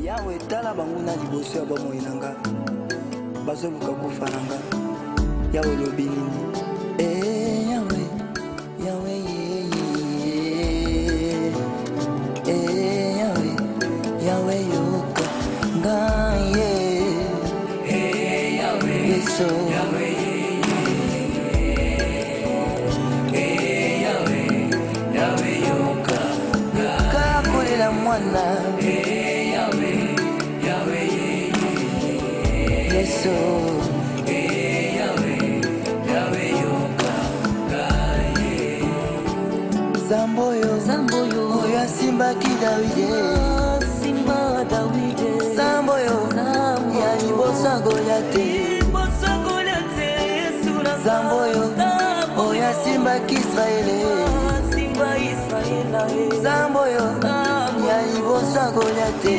Yawe tala banguna liboso ya bomoi nanga bazoluka kufa nanga Yawe lobi nini Yawe Yawe Yawe Yawe yoka ngaye Yawe yeso Yawe Yawe Yawe yoka kakolela mwana Yawe Yawe yeso Yawe Yawe yoka Zamboyo oyo asimbaki Davide Zamboyo ya liboso ya Goliate Zamboyo oyo asimbaki Israele Zamboyo ya liboso ya Goliate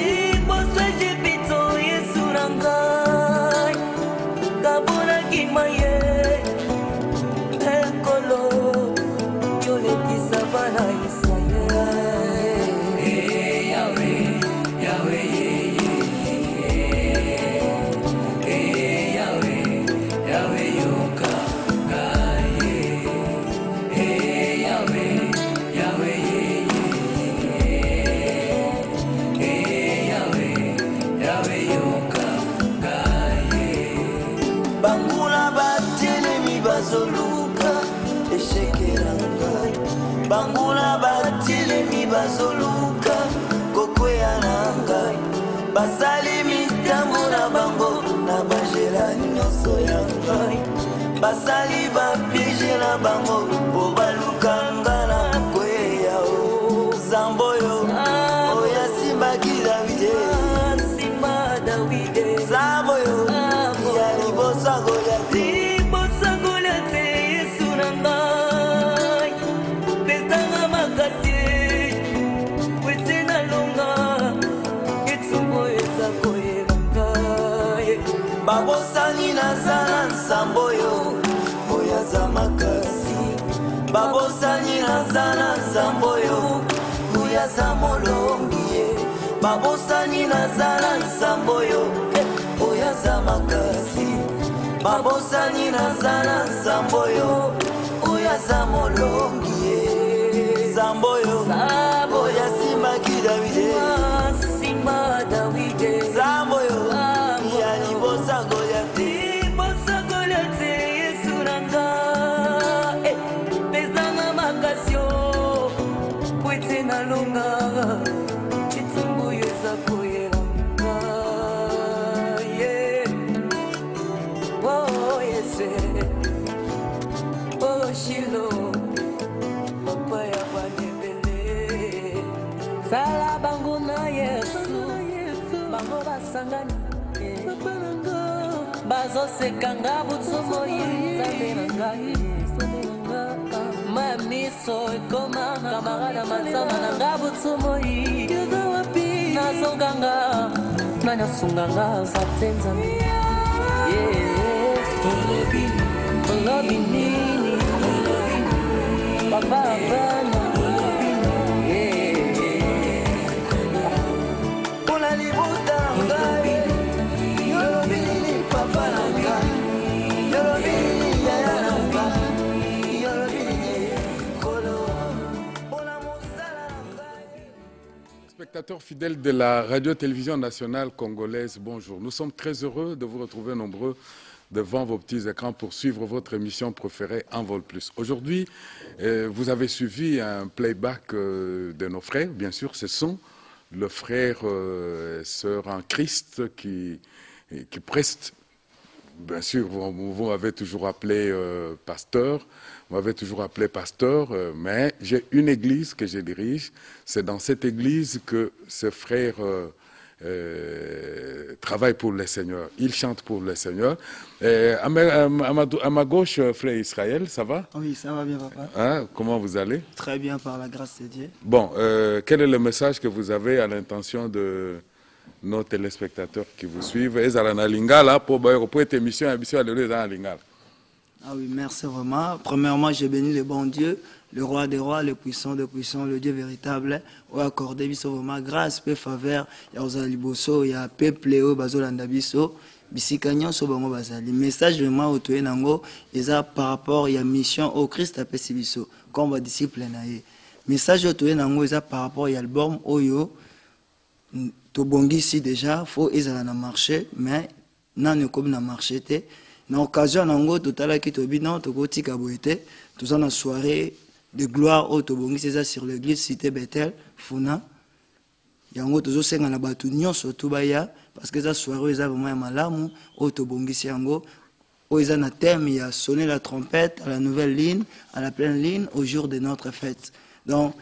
Bangula batilemi bazoluka kokwea na ngai basali mitambo na bango na bajela nyonso ya ngai basali bapiege na bango po baluka nga na kwea o Zamboyo oyo asimbaki Davide Zamboyo ya liboso ya Goliate Babosani nazala Zamboyo oyaza makasi Babosani nazala Zamboyo oyaza molongi Babosani nazala Zamboyo oyaza makasi Babosani nazala Zamboyo oyaza molongi Zamboyo oya simbaki Davide Zamboyo Sala bangu na Yesu bango basangani bazo sekanga butsumo yinzambe nangai mamiso ekoma kamarada matsama nanga butsumo yi nazonganga nanyasunganga zatenzambe olobi nini papa abana Spectateurs fidèles de la radio-télévision nationale congolaise, bonjour. Nous sommes très heureux de vous retrouver nombreux devant vos petits écrans pour suivre votre émission préférée En Vol Plus. Aujourd'hui, vous avez suivi un playback de nos frères, bien sûr, ce sont le frère sœur en Christ qui preste, bien sûr, vous m'avez toujours appelé pasteur, mais j'ai une église que je dirige. C'est dans cette église que ce frère travaille pour le Seigneur. Il chante pour le Seigneur. À ma gauche, frère Israël, ça va? Oui, ça va bien, papa. Hein? Comment vous allez? Très bien, par la grâce de Dieu. Bon, quel est le message que vous avez à l'intention de nos téléspectateurs qui vous suivent? Et à la Lingala pour cette émission, à Lingala. Ah oui, merci vraiment. Premièrement, je bénis le bon Dieu, le roi des rois, le puissant des puissants, le Dieu véritable. Ou accordé biso vraiment grâce, peu faveur. Il y a Ozaliboso, il y a peuple Léo, Bazolanda biso. Bisika nyonso bango bazali. Message vraiment au toye nango, eza par rapport, il y a mission au Christ apesi biso, comme va disciple naye. Message au toye nango, eza par rapport, il y a l'album Oyo. Tobongi ici déjà, faut ezala na marché, mais nan comme na marché te. Na occasion nango totala ki tobi non tokoti kaboete, tout ça na soirée de gloire au Tobongi c'est ça sur l'église cité Bethel Funa. Yango tozo senga na batu nyonso to baya parce que ça soirée eza vraiment malamu au Tobongi c'est yango. O eza na thème il y a sonné la trompette à la nouvelle ligne, à la pleine ligne au jour de notre fête. Donc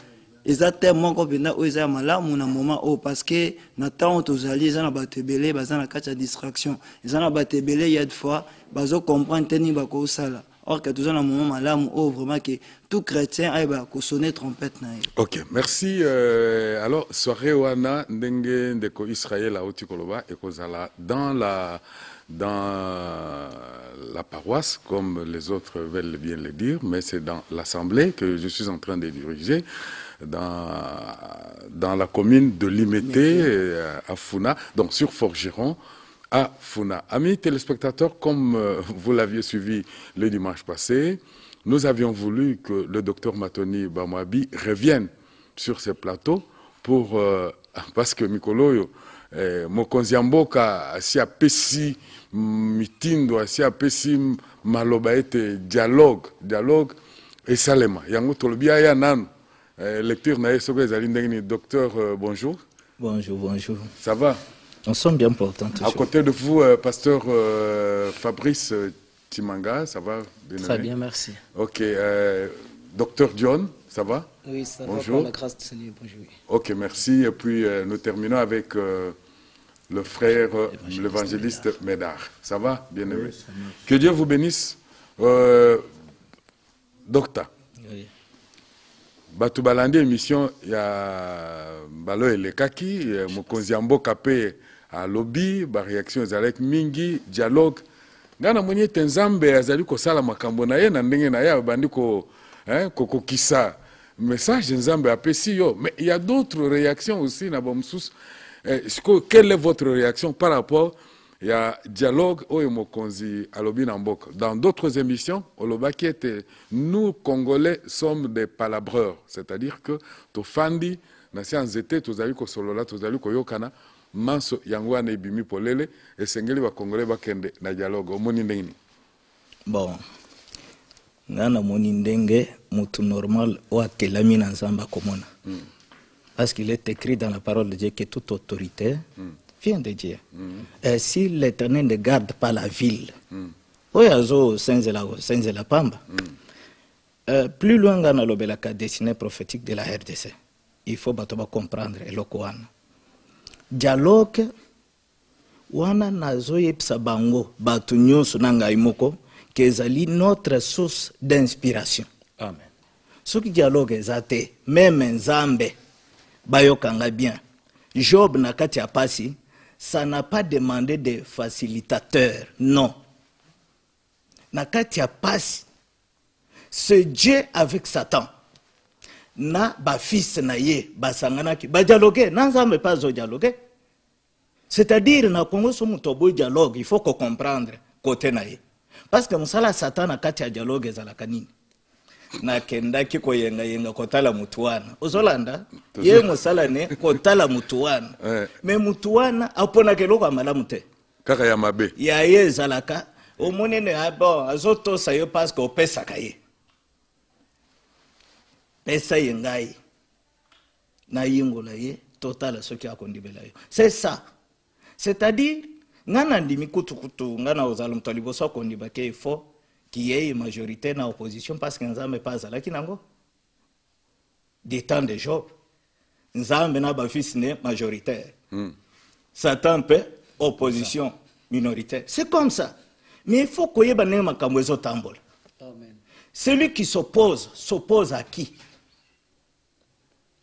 exactement comme on a eu malamu na moment où parce que na temps tozali za na batebele baza na kati ya distraction za na batebele il y a des fois bazo comprendre teni ba ko sala or que tous na moment malamu où vraiment que tout chrétien ay ba ko sonner trompette na. OK, merci. Alors soirée wana ndenge ndeko Israël a otikoloba et kozala dans la paroisse, comme les autres veulent bien le dire, mais c'est dans l'assemblée que je suis en train de diriger, dans la commune de Limete, à Funa, donc sur Forgeron, à Funa. Amis téléspectateurs, comme vous l'aviez suivi le dimanche passé, nous avions voulu que le docteur Matoni Bamwabi revienne sur ce plateau pour, parce que Mikoloyo, mokonzi mboka asi apesi mitindo asi apesi maloba ete dialogue et salema yango tolobi aya nanu lecture na yeso ezali ndenge docteur bonjour. Bonjour. Ça va? On semble bien important. À côté de vous pasteur Fabrice Timanga, ça va bien? Très bien, merci. OK, docteur John, ça va? Oui, ça bonjour. va, par la grâce du Seigneur, bonjour. OK, merci. Et puis nous terminons avec le frère, l'évangéliste Médard. Ça va, bien aimé? Oui, que Dieu vous bénisse. Docteur. Oui. Batu balandi émission ya balo elekaki mokonzi mboka pe a lobby ba réaction ezalek mingi dialogue ngana mwenye tenzambe azali ko sala makambo na ye na ndenge na ya bandi ko kokokisa message nzambe apesi yo, mais il y a d'autres réactions aussi na bomsus. Quelle est votre réaction par rapport il y a dialogue au mokonzi alobi na mboka? Dans d'autres émissions oloba qui était nous Congolais sommes des palabreurs, c'est-à-dire que to fandi na science été tozali ko solola tozali ko yokana manso yango na ibimi polele esengeli ba Congolais bakende na dialogue omoni ndenge. Bon, ngana moni ndenge mutu normal wa kelami na nzamba komona. Parce qu'il est écrit dans la parole de Dieu que toute autorité vient de Dieu. Si l'Éternel ne garde pas la ville, plus loin dans la destinée prophétique de la RDC, il faut comprendre et dialogue wana nazo yepsa bango batu nyonso nanga imoko kezali notre source d'inspiration. Amen. Ce qui dialogue ezate même nzambe bayokanga bien. Job na kati ya pasi, ça n'a pas demandé de facilitateur, non. Na kati ya pasi, c'est Dieu avec Satan. Na ba fils na ye, ba sanganaki, ba dialoguer, na nzambe pas zo dialoguer. C'est-à-dire na Congo so mutobo dialogue, il faut qu'on comprendre côté na ye. Parce que musala Satan na kati ya dialogue ezalaka nini? Na kenda ki koyenga kotala mutuana ozolanda ye musala ne kotala mutuana me mutuana apona keloko amalamu te kaka ya mabe ya ye zalaka omonene abo azoto sayo parce que opesa kaye pesa yengai na yingola ye total soki akondibela yo. C'est ça, c'est-à-dire ngana ndimi kutukutu ngana ozala mtalibo so kondiba ke il faut qui est majorité dans l'opposition parce que Nzambe pas à la kinango. Des temps de Job, Nzambe n'a pas fils majoritaire. Satan peut opposition minoritaire. C'est comme ça. Mais il faut qu'il y ait un makamwezo tambol. Celui qui s'oppose à qui?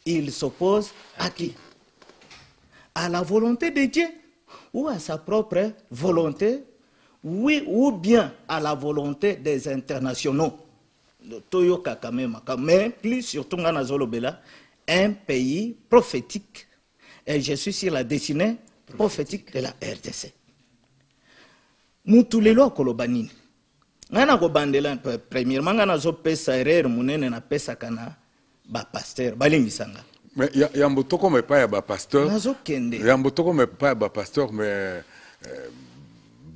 Il s'oppose à qui? À la volonté de Dieu ou à sa propre volonté oui ou bien à la volonté des internationaux. Mais plus surtout, un pays prophétique. Et je suis sur la destinée prophétique de la RDC. Mutulelo kolobanini. Ngana ko bandela premièrement ngana zo pesa erreur munene na pesa kana ba pasteur balimisanga. Mais yambotoko me pa ya ba pasteur. Nazo kende. Yambotoko me pa ya ba pasteur mais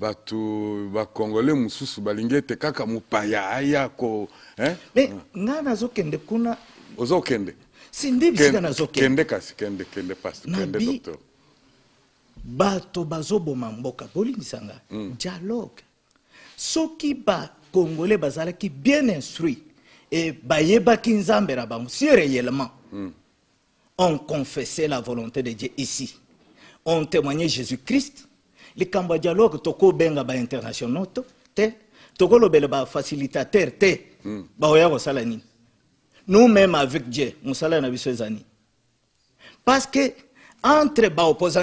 batu ba congolais mususu balingete kaka mupaya aya ko mais ngana zo kende kuna ozo kende. Sindi bisika nazo kende kasi kende pasteur kende docteur. Bato bazoboma mboka bolimisanga dialogue soki ba congolais bazalaki bien instruit et bayebaki nzambe na bango si réellement on confessait la volonté de Dieu ici on témoignait Jésus-Christ likambo ya dialogue toko benga ba internationaux te toko lobela ba facilitateur te ba oya ko sala nini nous même avec Dieu musala na biso ezani parce que entre les opposants,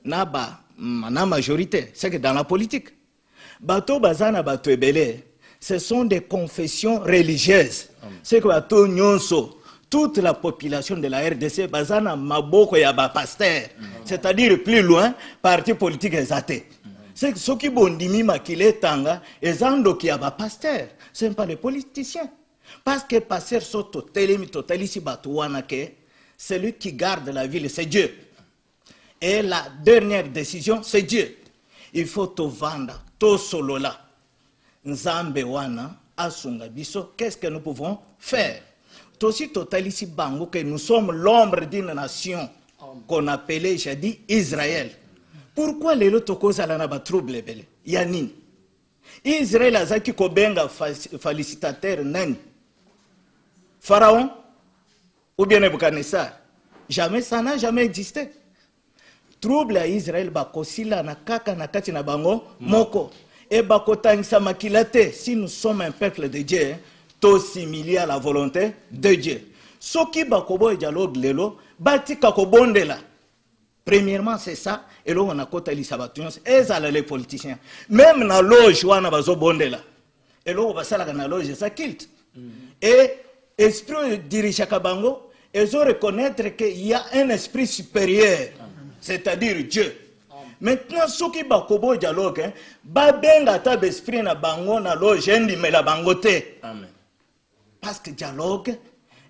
na majorité, c'est que dans la politique, ce sont des confessions religieuses. C'est que toute la population de la RDC, c'est-à-dire plus loin, parti politique exaté. C'est que ceux qui ont dit que pasteur, ce n'est pas les politiciens. Parce que pasteur soto telemi totalisi batuana ke celui qui garde la ville, c'est Dieu. Et la dernière décision, c'est Dieu. Il faut te vendre, te solola. Nzambe wana, asunga biso, qu'est-ce que nous pouvons faire? Aussi total ici bango que nous sommes l'ombre d'une nation qu'on appelait, j'ai dit, Israël. Pourquoi les lots cause à la trouble belle? Yanine. Israël a zaki kobenga félicitateur nani? Pharaon? Ou bien Nebuchadnezzar. Jamais, ça n'a jamais existé. Trouble à Israël, bakosila na kaka na kati na bango, moko. Et bakotangisa makilate, si nous sommes un peuple de Dieu, to similia à la volonté de Dieu. Soki bakobo et dialogue lelo, bati kakobondela. Premièrement, c'est ça, et là on a kota lisabatunyos, et ça les politiciens. Même na loge, on a bazo bondela. Et là on va ça na loge, ça kilt. Et esprit dirige Kabango, ils ont reconnaître qu'il y a un esprit supérieur, c'est-à-dire Dieu. Maintenant, ceux qui bakobo dialogue, babenga tab esprit na bango na loge mais la bangote. Parce que dialogue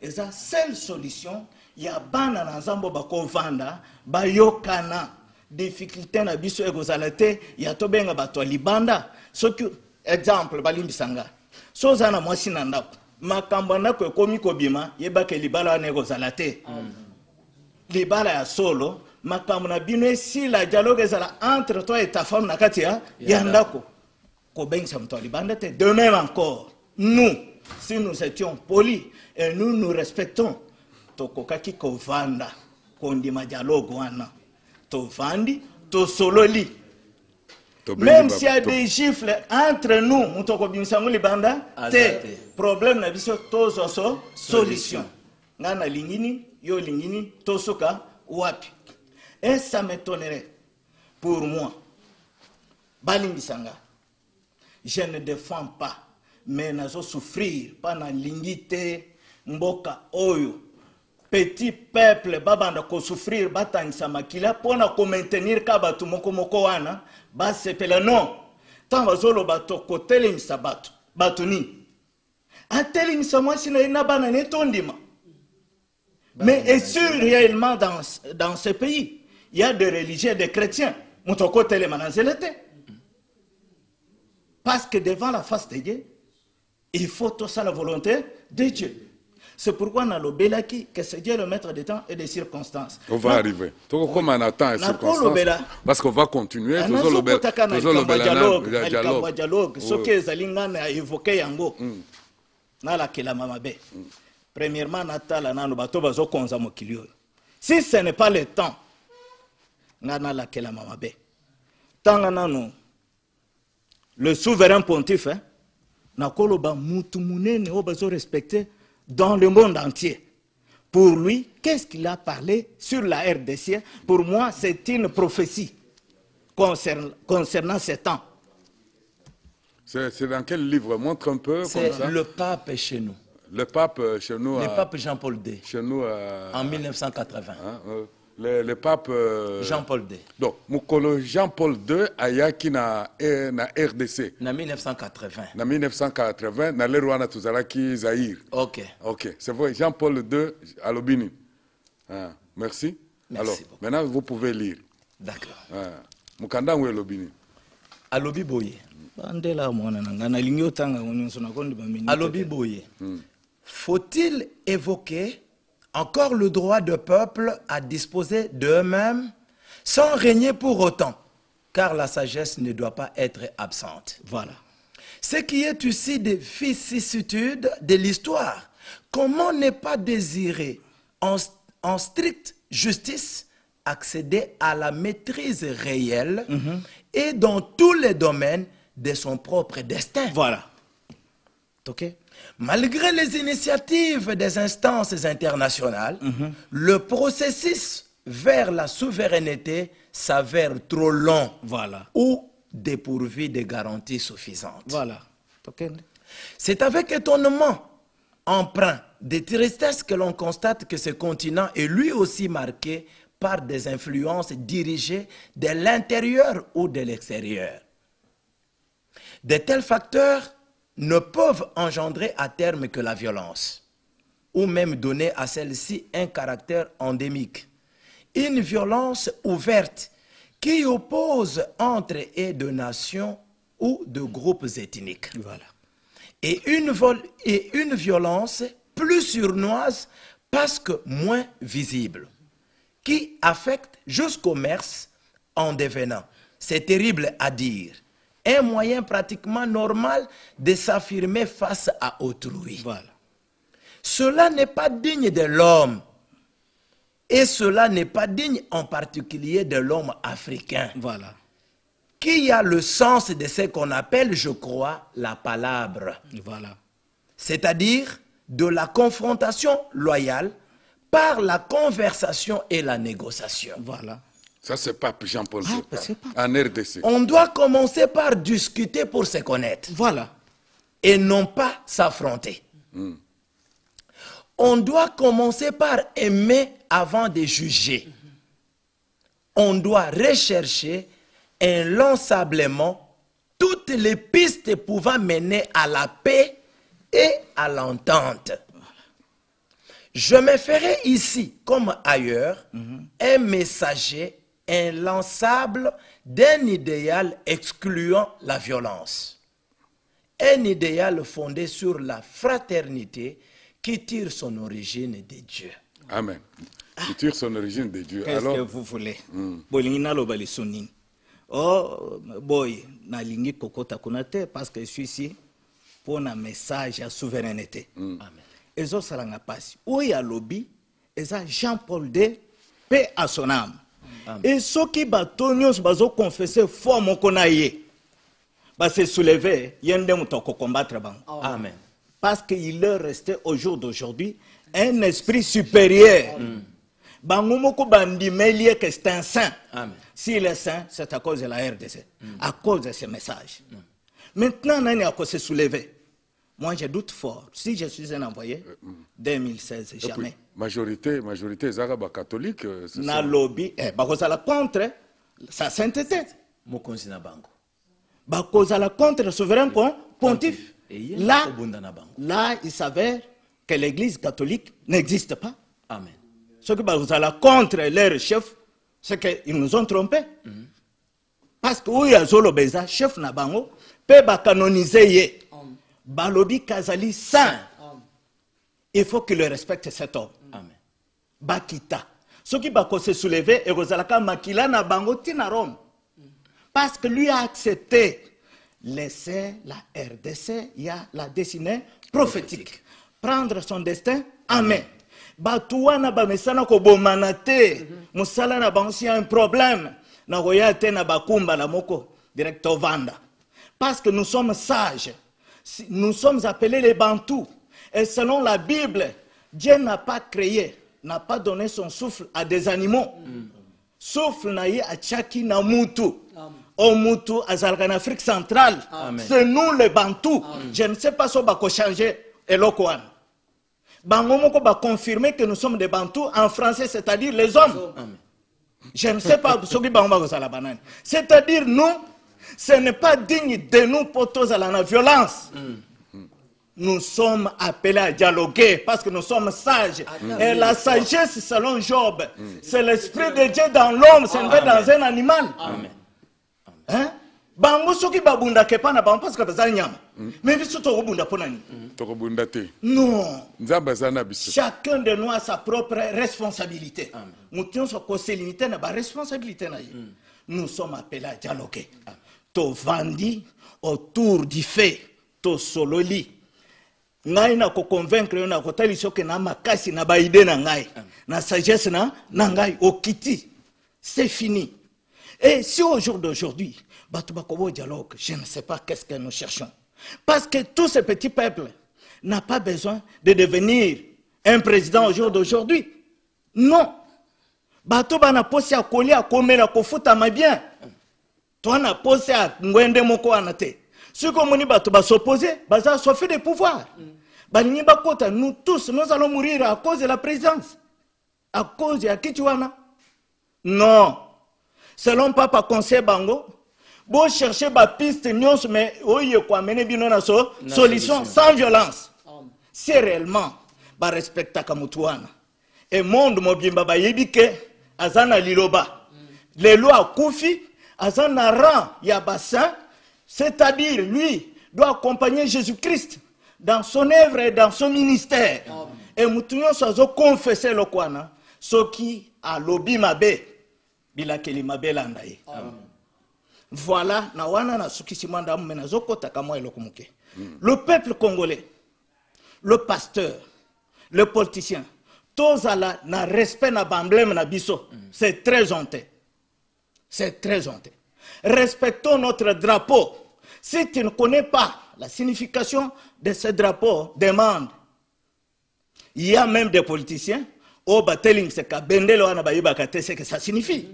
est la seule solution. Il y a bana na nzambo bako vanda, bayokana difficulté na biso egozalate, ya tobenga bato libanda. Ceux qui exemple balimbisanga. Sozana mwasi na ndako. Makambo ndako ekomi kobima yebake libala negozala te. Libala ya solo makambo na bino si la dialogue ezala entre toi et ta femme na kati ya ndako kobengisa mto libanda te. De même encore nous si nous étions polis et nous respectons tokokaki kovanda kondima dialogue wana tovandi to sololi. Même s'il y a des gifles entre nous, nous libanda, problème na biso tozo so solution. Ngana lingini, yo lingini, tosoka wapi. Et ça m'étonnerait pour moi. Balimbisanga. Je ne défends pas, mais nazo souffrir, pas na lingite, mboka oyo. Petit peuple babanda ko souffrir batangisa makila pona ko maintenir ka batu moko wana ba sepela non tant bazolo bato ko telemisa batu ni atelimisa mwasi na bana netondima. Mais est-ce réellement dans ce pays il y a des religieux des chrétiens mutoko telemana zelete? Parce que devant la face de Dieu il faut tout ça la volonté de Dieu. C'est pourquoi on a l'obélaki que c'est Dieu le maître des temps et des circonstances. On va arriver. Comme on attend les circonstances. Parce qu'on va continuer. Toujours dialogue. Ce que Zalingan a évoqué yango. Nala kela mamabe. Premièrement, Natala nano bato bazo konza mokilio. Si ce n'est pas le temps, nala kela mamabe. Tanga nano le souverain pontife, nakolo ba mutu munene o bazo respecter dans le monde entier. Pour lui, qu'est-ce qu'il a parlé sur la RDC? Pour moi, c'est une prophétie concernant ces temps. C'est dans quel livre? Montre un peu comme C'est ça. le pape chez nous. Le pape chez nous. Le pape Jean-Paul II. Chez nous. En 1980. Le pape. Jean-Paul II. Donc, Mukolo Jean-Paul II ayaki na RDC. En 1980. En 1980, na le Rwanda tuzalaki Zaïre. Ok. Ok, c'est vrai. Jean-Paul II à Lobini. Ah, merci. Merci Alors, beaucoup. maintenant vous pouvez lire. D'accord. Mukanda ou Lobini. Alobi Boye. bandela mwana nanga nalingi otanga nyonso nakondi ba minute. Alobi Boye. Faut-il évoquer encore le droit de peuple à disposer d'eux-mêmes sans régner pour autant, car la sagesse ne doit pas être absente. Voilà. Ce qui est ici des vicissitudes de l'histoire, comment ne pas désirer en stricte justice accéder à la maîtrise réelle et dans tous les domaines de son propre destin. Voilà. Ok. Malgré les initiatives des instances internationales, le processus vers la souveraineté s'avère trop long Voilà. ou dépourvu de garanties suffisantes. Voilà. Ok. C'est avec étonnement, empreint de tristesse que l'on constate que ce continent est lui aussi marqué par des influences dirigées de l'intérieur ou de l'extérieur. De tels facteurs ne peuvent engendrer à terme que la violence, ou même donner à celle-ci un caractère endémique. Une violence ouverte qui oppose entre et de nations ou de groupes ethniques. Voilà. Et une violence plus sournoise parce que moins visible, qui affecte jusqu'au commerce en devenant, c'est terrible à dire, un moyen pratiquement normal de s'affirmer face à autrui. Voilà. Cela n'est pas digne de l'homme. Et cela n'est pas digne en particulier de l'homme africain, Voilà. qui a le sens de ce qu'on appelle, je crois, la palabre. Voilà. C'est-à-dire de la confrontation loyale par la conversation et la négociation. Voilà. Ça, c'est Pape Jean-Paul II. c'est Pape. En RDC. On doit commencer par discuter pour se connaître Voilà. et non pas s'affronter. On doit commencer par aimer avant de juger. On doit rechercher inlassablement toutes les pistes pouvant mener à la paix et à l'entente. Je me ferai ici, comme ailleurs, un messager inlassable d'un idéal excluant la violence. Un idéal fondé sur la fraternité qui tire son origine de Dieu. Amen. Qui tire son origine de Dieu. Qu'est-ce que vous voulez? Bolingi naloba lisonini. Oh, boy, nalingi kokota kunate parce que je suis ici pour un message à souveraineté. Amen. Ezo salanga pasi. Oya lobby, eza Jean-Paul II, paix à son âme. Et ceux qui batonnent, bazo confesser foi moko na ye. Ba se soulever, yende mutoko combattre bang. Amen. Parce qu'il leur restait au jour d'aujourd'hui un esprit supérieur. Bangomoko bandi melie que c'est un saint. Amen. S'il est saint, c'est à cause de la RDC, à cause de ces messages. Maintenant, nani a se soulever. Moi, je doute fort. Si je suis un envoyé, 2016, jamais. Majorité, Zaraba catholique. Na lobby, la contre sa sainteté. Mokonzi na bango. La contre le souverain pontife. Et Là, na bango. là, il s'avère que l'église catholique n'existe pas. Amen. Ce qui va contre leur chef, c'est qu'ils nous ont trompés. Parce que oui, Azolo Beza, chef Nabango, peut canoniser Balobi Kazali saint. Il faut qu'il respecte cet homme. Amen. Bakita. Ce qui va se soulever, et Rosalaka Makila Nabango Tina Rome. Parce que lui a accepté laisser la RDC, il y a la destinée prophétique. Prendre son destin en main. Batouana ba mesana ko bomanate musala na bansi un problème na royate na bakumba la moko directeur vanda parce que nous sommes sages, nous sommes appelés les bantous et selon la Bible Dieu n'a pas créé, n'a pas donné son souffle à des animaux. Souffle na ye a chaki na mutu Omutu azalaka en Afrique centrale. C'est nous les Bantous. Je ne sais pas si on va changer Elokwan. Bangomoko va confirmer que nous sommes des Bantous en français, c'est-à-dire les hommes. Je ne sais pas ce qui va banane. C'est-à-dire nous, ce n'est pas digne de nous potos à la violence. Nous sommes appelés à dialoguer parce que nous sommes sages. Et la sagesse, selon Job, c'est l'esprit de Dieu dans l'homme, c'est pas dans un animal. Hein? Bango soki babunda kepana bango parce que bazali nyama. Mais biso to bunda ponani. To bunda te. Non. Nzamba zana biso. Chacun de nous a sa propre responsabilité. Moution so ko se limiter na ba responsabilité na ye. Nous sommes appelés à dialoguer. To vandi autour du fait to sololi. Ngai na ko convaincre na ko tali soke na makasi na ba idée na ngai. Na sagesse na ngai okiti. C'est fini. Et si au jour d'aujourd'hui, Batubakobo dialogue, je ne sais pas qu'est-ce que nous cherchons. Parce que tous ces petits peuples n'ont pas besoin de devenir un président au jour d'aujourd'hui. Non. Batuba na posé à coller à comer à kofuta ma bien. Toi na posé à ngwende moko anate. Ceux comme on Batuba s'opposer, baza s'offrir des pouvoirs. Banini bakota, nous tous, nous allons mourir à cause de la présidence. À cause de Kichuana. Non. Selon Papa Conseil Bango, bon chercher ma piste nyos mais oye quoi mener bino na solution sans violence. Si réellement ba respecta kamutuana et monde mobimba ba yebike azana liloba. Les lois koufi azana rang ya bassin, c'est-à-dire lui doit accompagner Jésus-Christ dans son œuvre et dans son ministère. Et mutunyo so confesser le kwana ce qui a lobby mabe. Voilà, le peuple congolais, le pasteur, le politicien, tous na respect na emblème na biso, c'est très honteux. C'est très honteux. Respectons notre drapeau. Si tu ne connais pas la signification de ce drapeau, demande. Il y a même des politiciens, au bateling c'est que bendele wana bayibaka te, c'est que ça signifie.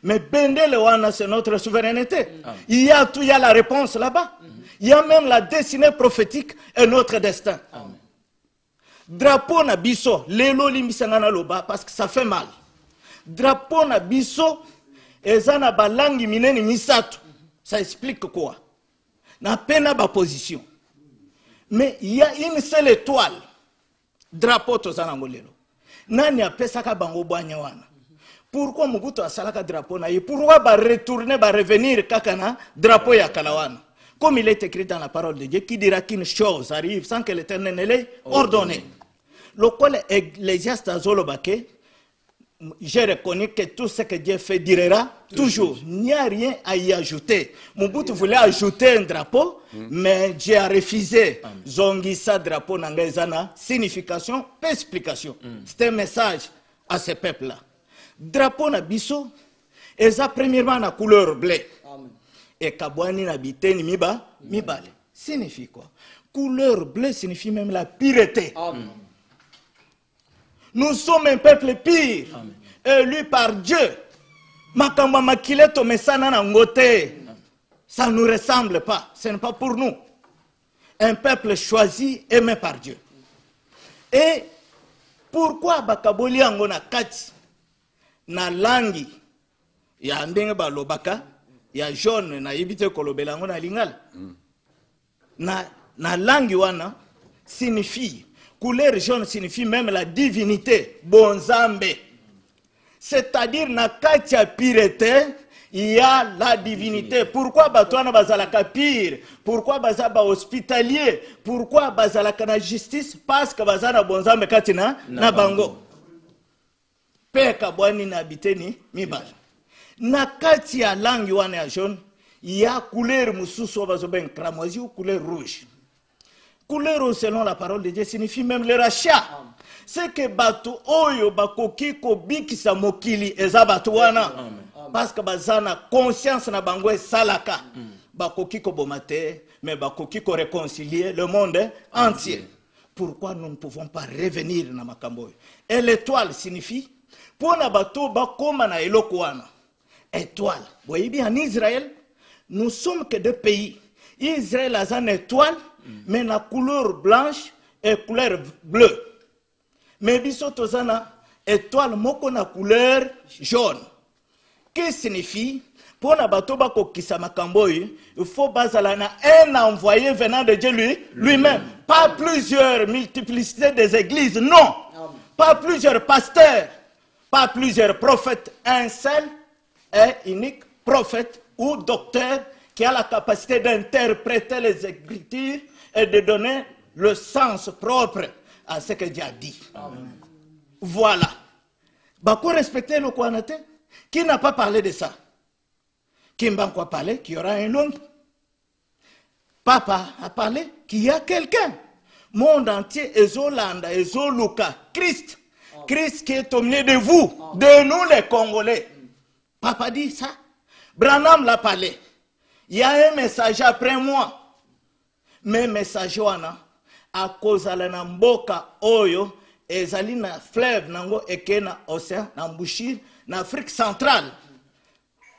Mais bendele wana c'est notre souveraineté. Il y a la réponse là-bas. Il y a même la destinée prophétique et notre destin. Drapeau na biso, lelo limbisanga loba parce que ça fait mal. Drapeau na biso, ezana balangi mineni misatu. Ça explique quoi? Na pena ba position. Mais il y a une seule étoile. Drapeau tozana ngolelo. Nani apesaka bango bwanya wana? Pourquoi Mobutu a salaka drapeau na ye? Pourquoi ba retourner, ba revenir kakana drapeau ya kalawana? Comme il est écrit dans la parole de Dieu, qui dira qu'une chose arrive sans que l'Éternel ne l'ait ordonné. Le col ecclésiaste azolobake, j'ai reconnu que tout ce que Dieu fait durera toujours. Il n'y a rien à y ajouter. Mobutu voulait ajouter un drapeau, mais Dieu a refusé. Zongisa drapeau nangezana, signification, explication. C'est un message à ce peuple-là. Drapeau na biso, et ça premièrement na couleur bleue. Et kabwani na biteni mibale. Signifie quoi? Couleur bleue signifie même la pureté. Nous sommes un peuple pire, élu par Dieu. Makamba makileto mesana na ngote. Ça ne nous ressemble pas, ce n'est pas pour nous. Un peuple choisi, aimé par Dieu. Et pourquoi bakaboli yango na kati? Na langi ya ndenge balobaka ya jaune na yibite kolobela ngo na lingala na langi wana signifie couleur jaune signifie même la divinité bonzambe, c'est-à-dire na kati ya pureté il y a la divinité. Pourquoi batwana bazalaka pire? Pourquoi bazaba hospitalier? Pourquoi bazalaka na justice? Parce que bazana bonzambe kati na bango. Peka bwani na biteni mibala. Na kati ya langi wana ya jaune, il y a couleur mususu bazoben cramoisi ou couleur rouge. Couleur selon la parole de Dieu signifie même le rachat. C'est que batu oyo bakoki ko bikisa mokili eza batu wana. Parce que bazana conscience na bango salaka. Bakoki ko bomate, mais bakoki ko réconcilier le monde entier. Pourquoi nous ne pouvons pas revenir na makambo? Et l'étoile signifie pour na bato bakoma na eloko wana. Étoile. Vous voyez bien en Israël, nous sommes que deux pays. Israël a une étoile, mais la couleur blanche et couleur bleue. Mais biso tozana étoile moko na couleur jaune. Qu'est-ce que signifie? Pour na bato bako kisama kamboyi, il faut bazala na un envoyé venant de Dieu lui-même. Pas plusieurs multiplicités des églises, non. Pas plusieurs pasteurs, pas plusieurs prophètes. Un seul et unique prophète ou docteur qui a la capacité d'interpréter les Écritures et de donner le sens propre à ce que Dieu a dit. Amen. Voilà. Bako respecter le Kouanate. Qui n'a pas parlé de ça? Qui m'a quoi parler? Qu'il y aura un homme. Papa a parlé qu'il y a quelqu'un. Monde entier, Ezolanda, Ezoluka, Christ. Christ qui est au milieu de vous, de nous les Congolais. Papa dit ça. Branham l'a parlé. Il y a un message après moi. Mais message à cause de la mboka oyo ezali na fleuve nango eke na océan na mbushir na Afrique centrale.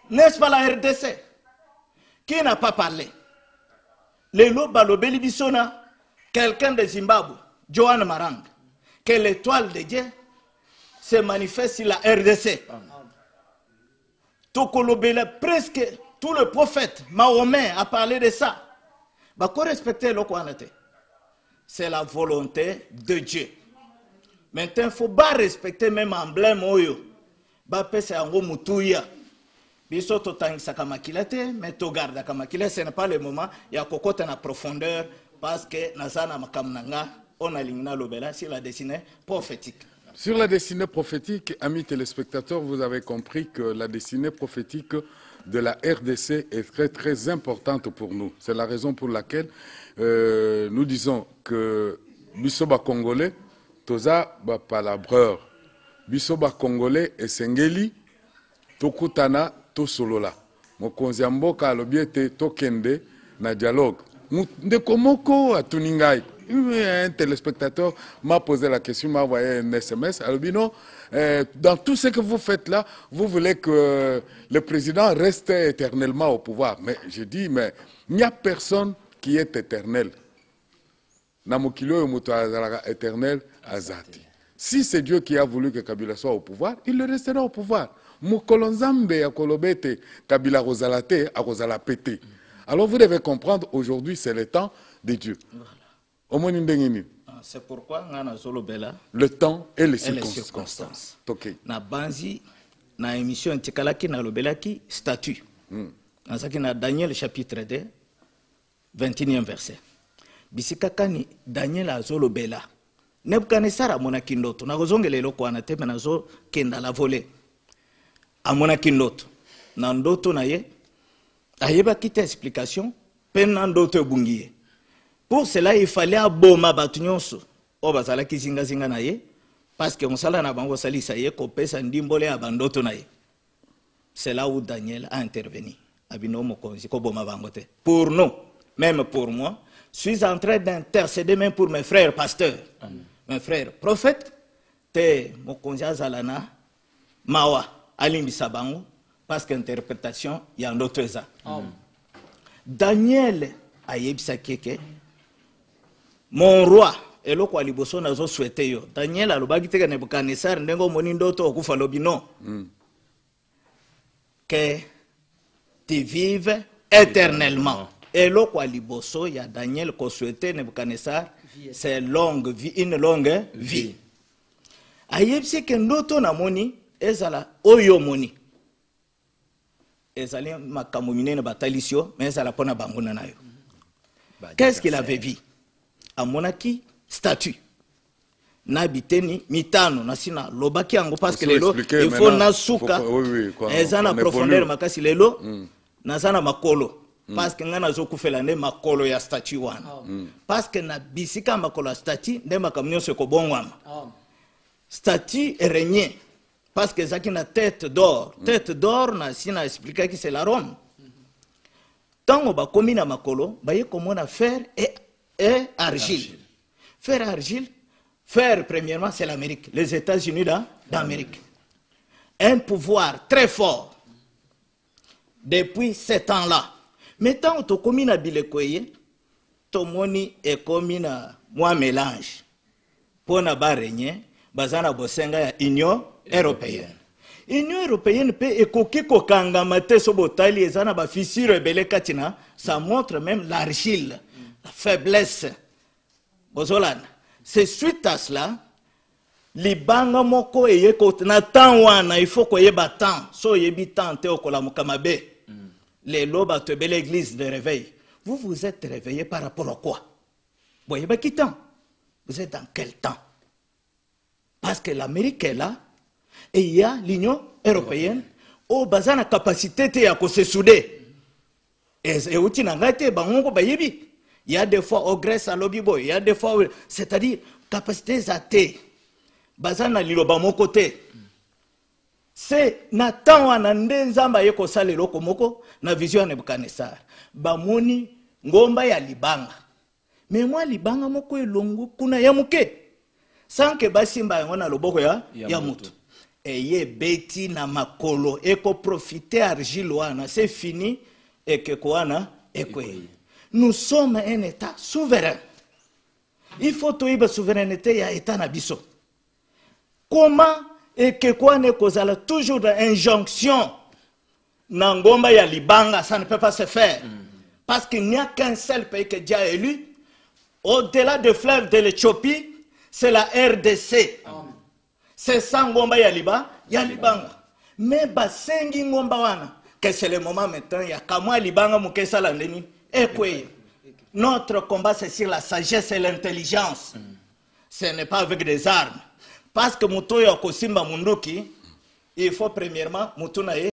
N'est-ce pas la RDC? Qui n'a pas parlé? Lelo balobeli bisona quelqu'un de Zimbabwe, Johan Marang, que l'étoile de Dieu se manifeste sur la RDC. Tokolobele, presque tout le prophète Mahomet a parlé de ça. Bako respecter le Kouanate. C'est la volonté de Dieu. Maintenant, il ne faut pas respecter même emblème oyo. Bapé c'est un mutouya. Biso totangisa kamakilate, mais to garda kamakila, ce n'est pas le moment. Il y a cocotte en profondeur parce que nazana makamnanga on a l'ingna lobela sur la destinée prophétique. Sur la destinée prophétique, amis téléspectateurs, vous avez compris que la destinée prophétique de la RDC est très très importante pour nous. C'est la raison pour laquelle nous disons que Bisoba Congolais, Toza ba palabreur, Bisoba Congolais et Sengeli, Tokutana, Tosolola. Mokonzi mboka alobiete tokende na dialogue. Ndekomoko a Tuningai. Un téléspectateur m'a posé la question, m'a envoyé un SMS. Albino, dans tout ce que vous faites là, vous voulez que le président reste éternellement au pouvoir. Mais j'ai dit, mais il n'y a personne qui est éternel. Namokilo et éternel azati. Si c'est Dieu qui a voulu que Kabila soit au pouvoir, il le restera au pouvoir. Mukolonzambe ya kolobete Kabila rozalate a rozalapete. Alors vous devez comprendre, aujourd'hui c'est le temps de Dieu. C'est pourquoi le temps et les circonstances. Okay. Na banzi na émission Tikalaki na lobelaki statut. Na Daniel chapitre 2 21e verset. Bisikakani Daniel azolobela. Nebukadnezar amona kindoto. Na kozongele loko anate menazo kenda la volée. Amona kindoto. Na ndoto na ye ayeba kita explication pena ndoto bungiye. Pour cela, il fallait aboma batunyonso. Obazala kizinga zinga na ye. Parce que monsala na bango sali sa ye kopesa ndimbole abandoto na ye. C'est là où Daniel a intervenu. Abino mokonzi ko boma bangote. Pour nous, même pour moi, je suis en train d'intercéder même pour mes frères pasteurs. Mes frères prophètes, te mokonzi azalana mawa alimbisa bango parce que interprétation il y a d'autres ça. Daniel ayebisa keke mon roi, et le quoi liboso nazo souhaité yo. Daniel alobaki teka Nebukadnezar ndengo moni ndoto okufa lobi non. Que tu vives éternellement. Et le quoi liboso ya Daniel ko souhaité Nebukadnezar c'est longue vie, une longue vie. Ayebisi ke ndoto na moni ezala oyo moni. Ezali makamomine na batalisio mais ezala pona banguna nayo. Qu'est-ce qu'il avait vu? A monaki statut nabiteni mitano nasina lobaki yango parce que lelo il faut nasuka ezana profondeur makasi lelo nazana makolo parce que ngana zokufela nde makolo ya statut wana parce que na bisika makolo ya statut nde makamnyoso ko bongwama statut régné parce que zaki na tête d'or na sina expliquer que c'est la Rome tango ba komi na makolo baye komona fer et argile. Fer argile, fer premièrement c'est l'Amérique, les États-Unis d'Amérique. Un pouvoir très fort depuis ces temps-là. Mais tant que tu na bilekoye, to moni ekomi na moi mélange. Pour na ba régner, bazana bosenga ya Union européenne. Union européenne peut ekoki kokanga mate so botali ezana ba fissure ebele katina, ça montre même l'argile, la faiblesse. Bozolana. C'est suite à cela, libanga moko eye ko na temps wana il faut ko yeba temps, so yebi temps te okola mukamabe. Les lobes à te l'église de réveil. Vous vous êtes réveillé par rapport à quoi? Voyez bien qui temps? Vous êtes dans quel temps? Parce que l'Amérique est là et il y a l'Union européenne au bazar la capacité de se souder. Et il y a des fois au Grèce à lobby boy, il y a des fois, c'est-à-dire capacité zate. Bazar na liloba mon côté. C'est Nathan wanande nzamba yeko sale loko moko na vision ya Nebukadnezar. Bamoni ngomba ya libanga. Mais moi libanga moko elongo kuna ya muke. Sans que basimba yango na loboko ya mutu. Eye beti na makolo eko profiter argile wana, c'est fini et que koana ekwe. Nous sommes un état souverain. Il faut toiba souveraineté ya état na biso. Comment et que quoi ne causera toujours d'injonction Nangomba ya libanga, ça ne peut pas se faire. Parce qu'il n'y a qu'un seul pays que Dieu a élu. Au-delà du fleuve de l'Éthiopie, c'est la RDC. C'est ça Ngomba ya libanga. Mais basengi Ngomba wana, que c'est le moment maintenant, il y a kamwa libanga mukesa landeni. Ekwe. Notre combat c'est sur la sagesse et l'intelligence. Ce n'est pas avec des armes. Parce que muto ya kosimba munduki, il faut premièrement mutunae